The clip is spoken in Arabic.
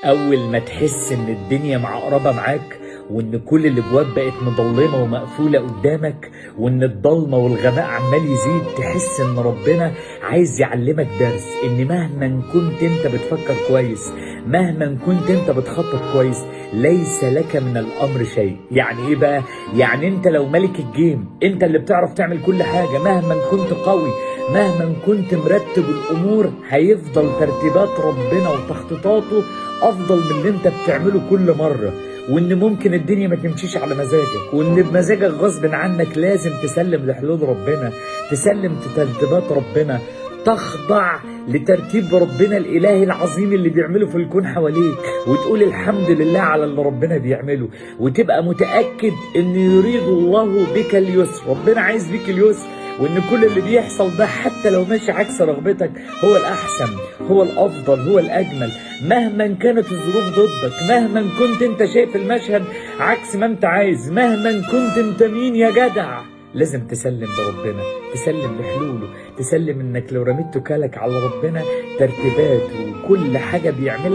اول ما تحس ان الدنيا معقربه معاك، وان كل الابواب بقت مضلمه ومقفوله قدامك، وان الضلمه والغماء عمال يزيد، تحس ان ربنا عايز يعلمك درس، ان مهما كنت انت بتفكر كويس، مهما كنت انت بتخطط كويس، ليس لك من الامر شيء. يعني ايه بقى؟ يعني انت لو ملك الجيم، انت اللي بتعرف تعمل كل حاجه، مهما كنت قوي، مهما كنت مرتب الامور، هيفضل ترتيبات ربنا وتخطيطاته افضل من اللي انت بتعمله كل مره. وان ممكن الدنيا ما تمشيش على مزاجك، وان بمزاجك غصب عنك لازم تسلم لحلول ربنا، تسلم لترتيبات ربنا، تخضع لترتيب ربنا الالهي العظيم اللي بيعمله في الكون حواليك، وتقول الحمد لله على اللي ربنا بيعمله، وتبقى متاكد ان يريد الله بك اليسر، ربنا عايز بيك اليسر، وان كل اللي بيحصل ده حتى لو ماشي عكس رغبتك هو الاحسن، هو الافضل، هو الاجمل، مهما كانت الظروف ضدك، مهما كنت انت شايف المشهد عكس ما انت عايز، مهما كنت انت مين يا جدع، لازم تسلم لربنا، تسلم لحلوله، تسلم انك لو رميت توكالك على ربنا، ترتيباته وكل حاجه بيعملها